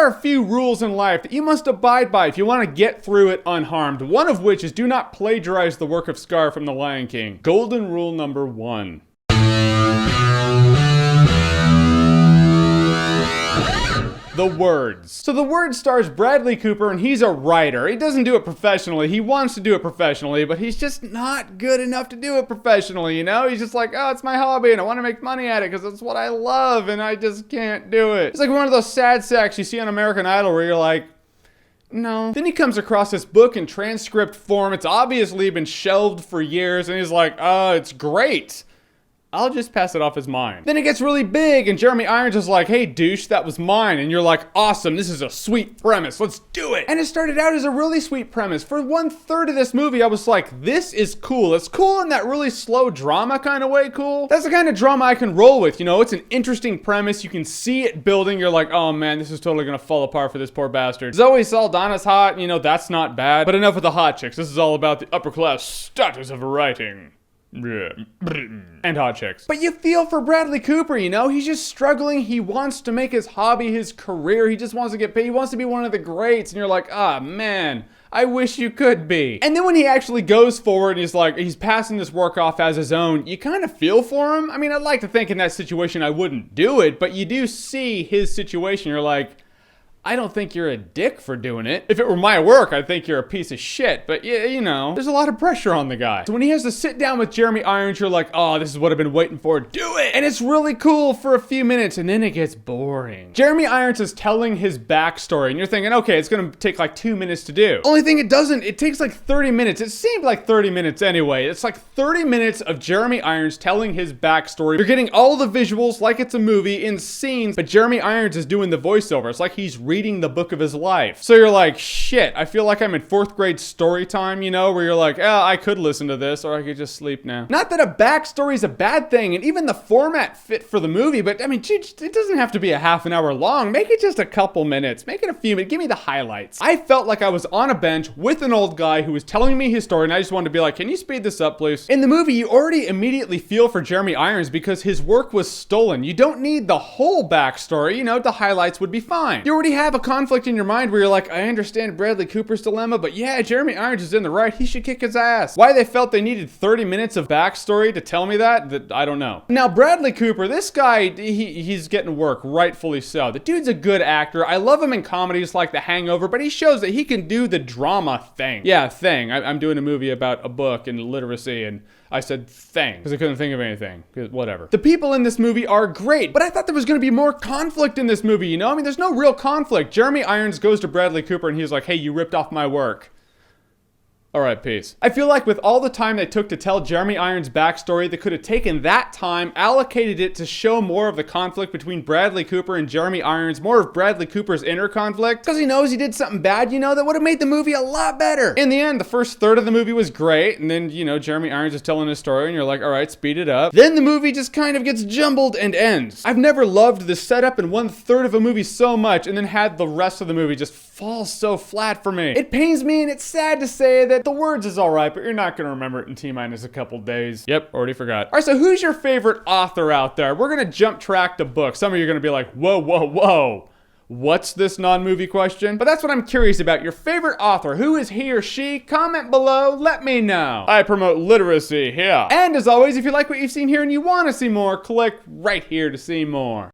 are a few rules in life that you must abide by if you want to get through it unharmed. One of which is do not plagiarize the work of Scar from The Lion King. Golden rule number 1. The Words. So The Words stars Bradley Cooper, and he's a writer. He doesn't do it professionally. He wants to do it professionally, but he's just not good enough to do it professionally, you know? He's just like, oh, it's my hobby, and I want to make money at it because it's what I love, and I just can't do it. It's like one of those sad sacks you see on American Idol where you're like, no. Then he comes across this book in transcript form. It's obviously been shelved for years, and he's like, oh, it's great. I'll just pass it off as mine. Then it gets really big, and Jeremy Irons is like, hey, douche, that was mine. And you're like, awesome, this is a sweet premise, let's do it. And it started out as a really sweet premise. For 1/3 of this movie, I was like, this is cool. It's cool in that really slow drama kind of way cool. That's the kind of drama I can roll with, you know? It's an interesting premise, you can see it building, you're like, oh man, this is totally gonna fall apart for this poor bastard. Zoe Saldana's hot, you know, that's not bad. But enough with the hot chicks, this is all about the upper class status of writing. And hot chicks. But you feel for Bradley Cooper, you know? He's just struggling. He wants to make his hobby his career. He just wants to get paid. He wants to be one of the greats. And you're like, ah, man, I wish you could be. And then when he actually goes forward and he's like, he's passing this work off as his own, you kind of feel for him. I mean, I'd like to think in that situation I wouldn't do it, but you do see his situation. You're like, I don't think you're a dick for doing it. If it were my work, I'd think you're a piece of shit. But yeah, you know, there's a lot of pressure on the guy. So when he has to sit down with Jeremy Irons, you're like, oh, this is what I've been waiting for. Do it! And it's really cool for a few minutes, and then it gets boring. Jeremy Irons is telling his backstory, and you're thinking, okay, it's gonna take like 2 minutes to do. Only thing it doesn't, it takes like 30 minutes. It seemed like 30 minutes anyway. It's like 30 minutes of Jeremy Irons telling his backstory. You're getting all the visuals like it's a movie in scenes, but Jeremy Irons is doing the voiceover. It's like he's reading the book of his life. So you're like, shit, I feel like I'm in 4th grade story time, you know, where you're like, oh, I could listen to this or I could just sleep now. Not that a backstory is a bad thing, and even the format fit for the movie, but I mean, it doesn't have to be a half an hour long. Make it just a couple minutes. Make it a few minutes. Give me the highlights. I felt like I was on a bench with an old guy who was telling me his story, and I just wanted to be like, can you speed this up, please? In the movie, you already immediately feel for Jeremy Irons because his work was stolen. You don't need the whole backstory, you know, the highlights would be fine. You already have a conflict in your mind where you're like, I understand Bradley Cooper's dilemma, but yeah, Jeremy Irons is in the right. He should kick his ass. Why they felt they needed 30 minutes of backstory to tell me that I don't know. Now, Bradley Cooper, this guy, he's getting work, rightfully so. The dude's a good actor. I love him in comedies like The Hangover, but he shows that he can do the drama thing. Yeah, thing. I'm doing a movie about a book and literacy, and I said thing because I couldn't think of anything. Whatever. The people in this movie are great, but I thought there was going to be more conflict in this movie, you know? I mean, there's no real conflict. Jeremy Irons goes to Bradley Cooper and he's like, hey, you ripped off my work. All right, peace. I feel like with all the time they took to tell Jeremy Irons' backstory, they could have taken that time, allocated it to show more of the conflict between Bradley Cooper and Jeremy Irons, more of Bradley Cooper's inner conflict, because he knows he did something bad, you know, that would have made the movie a lot better. In the end, the first third of the movie was great, and then, you know, Jeremy Irons is telling his story, and you're like, all right, speed it up. Then the movie just kind of gets jumbled and ends. I've never loved the setup in 1/3 of a movie so much, and then had the rest of the movie just fall so flat for me. It pains me, and it's sad to say that The Words is alright, but you're not going to remember it in T-minus a couple days. Yep, already forgot. Alright, so who's your favorite author out there? We're going to jump track to books. Some of you are going to be like, whoa, whoa, whoa. What's this non-movie question? But that's what I'm curious about. Your favorite author. Who is he or she? Comment below. Let me know. I promote literacy here. And as always, if you like what you've seen here and you want to see more, click right here to see more.